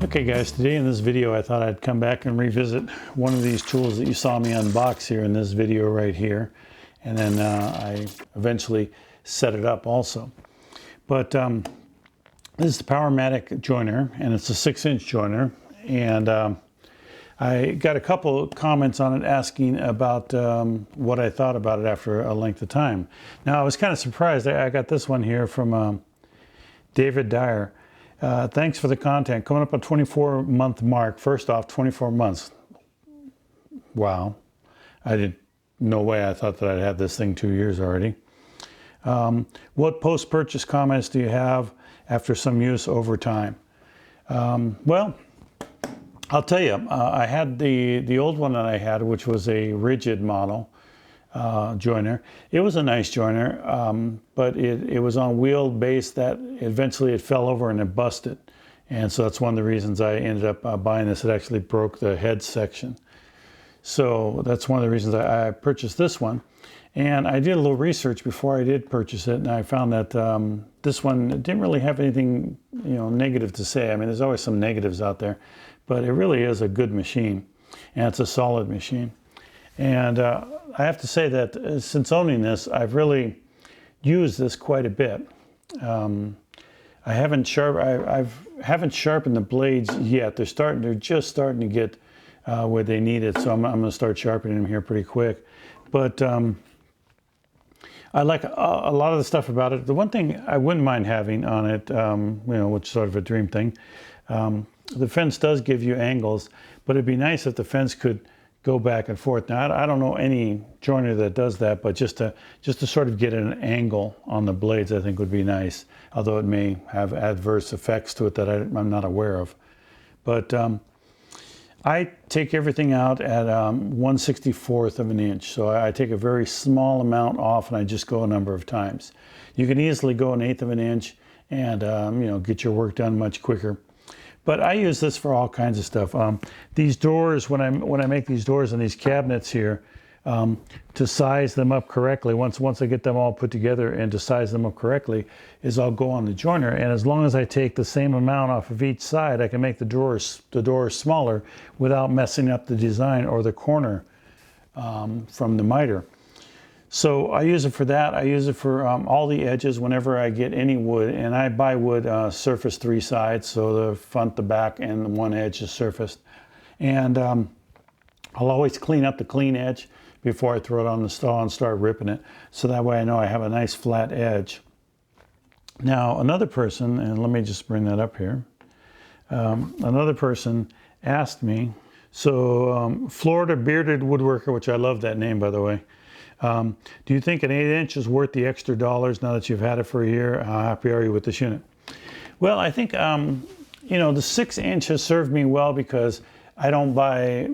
Okay guys, today in this video I thought I'd come back and revisit one of these tools that you saw me unbox here in this video right here. And then I eventually set it up also. But this is the Powermatic joiner, and it's a 6-inch joiner. And I got a couple comments on it asking about what I thought about it after a length of time. Now I was kind of surprised. I got this one here from David Dyer. Thanks for the content. Coming up on 24-month mark. First off, 24 months. Wow. No way I thought that I'd had this thing 2 years already. What post-purchase comments do you have after some use over time? Well, I'll tell you, I had the old one that I had, which was a rigid model joiner. It was a nice joiner, but it was on wheel base that eventually it fell over and it busted. And so that's one of the reasons I ended up buying this. It actually broke the head section. So that's one of the reasons I purchased this one. And I did a little research before I did purchase it, and I found that this one didn't really have anything, negative to say. I mean, there's always some negatives out there, but it really is a good machine, and it's a solid machine. And I have to say that since owning this, I've really used this quite a bit. I haven't sharpened the blades yet. They're just starting to get where they need it, so I'm going to start sharpening them here pretty quick. But I like a lot of the stuff about it. The one thing I wouldn't mind having on it, which is sort of a dream thing, the fence does give you angles, but it'd be nice if the fence could go back and forth. Now, I don't know any joiner that does that, but just to sort of get an angle on the blades, I think would be nice, although it may have adverse effects to it that I'm not aware of. But I take everything out at 1/64 of an inch. So I take a very small amount off and I just go a number of times. You can easily go 1/8 of an inch and get your work done much quicker. But I use this for all kinds of stuff. These doors, when I make these doors and these cabinets here, to size them up correctly, once I get them all put together and to size them up correctly, is I'll go on the joiner, and as long as I take the same amount off of each side, I can make the doors smaller without messing up the design or the corner from the miter. So I use it for that. I use it for all the edges whenever I get any wood, and I buy wood surface 3 sides, so the front, the back, and the one edge is surfaced. And I'll always clean up the clean edge before I throw it on the saw and start ripping it, so that way I know I have a nice flat edge. Now another person, and let me just bring that up here, another person asked me, so Florida Bearded Woodworker, which I love that name by the way, do you think an 8-inch is worth the extra dollars now that you've had it for a year? How happy are you with this unit? Well, I think, the 6-inch has served me well because I don't buy,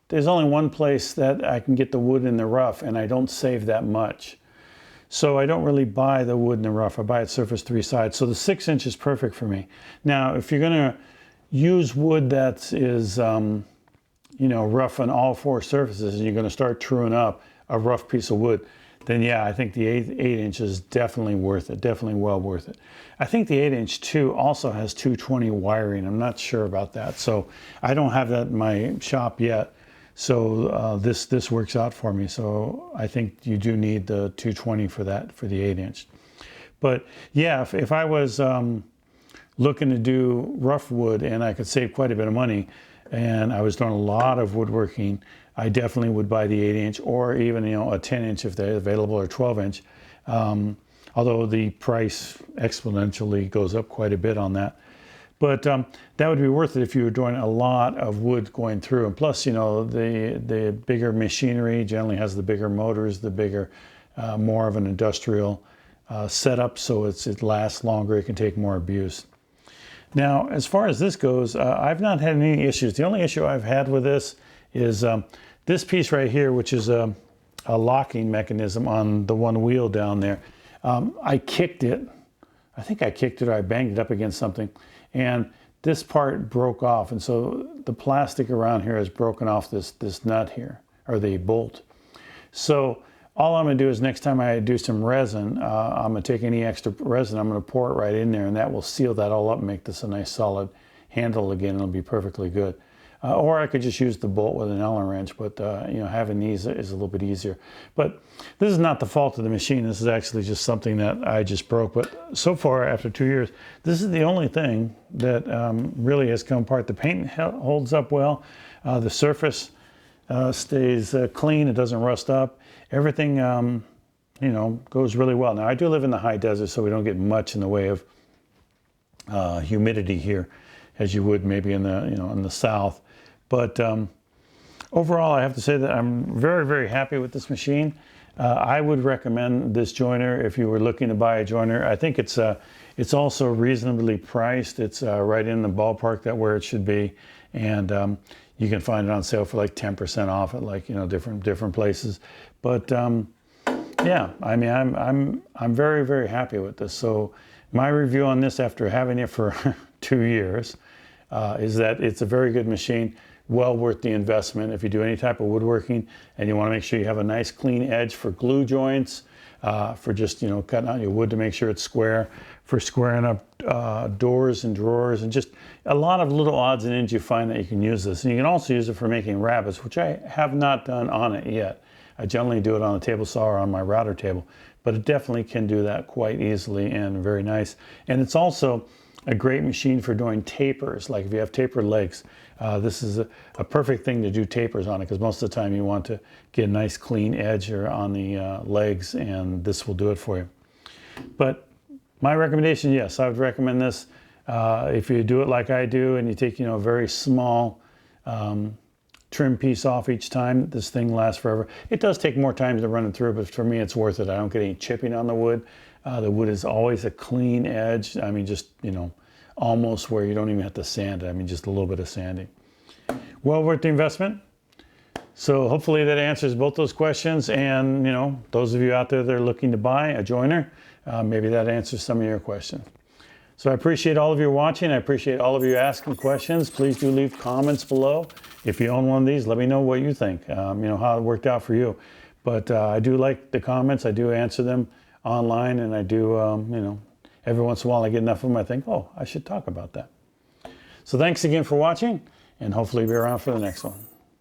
there's only one place that I can get the wood in the rough, and I don't save that much. So I don't really buy the wood in the rough. I buy it surface 3 sides. So the 6-inch is perfect for me. Now, if you're going to use wood that is, rough on all 4 surfaces, and you're going to start truing up a rough piece of wood, then yeah, I think the 8-inch is definitely worth it, definitely well worth it. I think the 8-inch too also has 220 wiring. I'm not sure about that, so I don't have that in my shop yet. So this works out for me. So I think you do need the 220 for that, for the 8-inch. But yeah, if I was looking to do rough wood and I could save quite a bit of money, and I was doing a lot of woodworking, I definitely would buy the 8-inch, or even a 10-inch if they're available, or 12-inch. Although the price exponentially goes up quite a bit on that. But that would be worth it if you were doing a lot of wood going through. And plus, the bigger machinery generally has the bigger motors, the bigger, more of an industrial setup, so it lasts longer, it can take more abuse. Now, as far as this goes, I've not had any issues. The only issue I've had with this is this piece right here, which is a locking mechanism on the one wheel down there. I kicked it. I think I kicked it or I banged it up against something. And this part broke off. And so the plastic around here has broken off this nut here, or the bolt. So all I'm going to do is next time I do some resin, I'm going to take any extra resin, I'm going to pour it right in there, and that will seal that all up and make this a nice solid handle again, it'll be perfectly good. Or I could just use the bolt with an Allen wrench, but you know, having these is a little bit easier. But this is not the fault of the machine. This is actually just something that I just broke. But so far, after 2 years, this is the only thing that really has come apart. The paint holds up well. The surface stays clean. It doesn't rust up. Everything, you know, goes really well. Now, I do live in the high desert, so we don't get much in the way of humidity here, as you would maybe in the, you know, in the south. But overall, I have to say that I'm very, very happy with this machine. I would recommend this joiner if you were looking to buy a joiner. I think it's also reasonably priced. It's right in the ballpark that where it should be, and you can find it on sale for like 10% off at, like, you know, different places. But yeah, I mean, I'm very, very happy with this. So my review on this after having it for 2 years is that it's a very good machine. Well worth the investment if you do any type of woodworking and you want to make sure you have a nice clean edge for glue joints, for just, you know, cutting out your wood to make sure it's square, for squaring up doors and drawers, and just a lot of little odds and ends you find that you can use this. And you can also use it for making rabbets, which I have not done on it yet. I generally do it on a table saw or on my router table, but it definitely can do that quite easily and very nice. And it's also a great machine for doing tapers. Like if you have tapered legs, this is a perfect thing to do tapers on it, because most of the time you want to get a nice clean edge on the legs, and this will do it for you. But my recommendation, yes, I would recommend this. If you do it like I do and you take, you know, a very small trim piece off each time, this thing lasts forever. It does take more time to run it through, but for me it's worth it. I don't get any chipping on the wood. The wood is always a clean edge. I mean, just, you know, almost where you don't even have to sand it. I mean, just a little bit of sanding. Well worth the investment. So hopefully that answers both those questions. And, you know, those of you out there that are looking to buy a joiner, maybe that answers some of your questions. So I appreciate all of you watching. I appreciate all of you asking questions. Please do leave comments below. If you own one of these, let me know what you think, you know, how it worked out for you. But I do like the comments. I do answer them online, and I do, you know, every once in a while I get enough of them, I think, oh, I should talk about that. So thanks again for watching, and hopefully be around for the next one.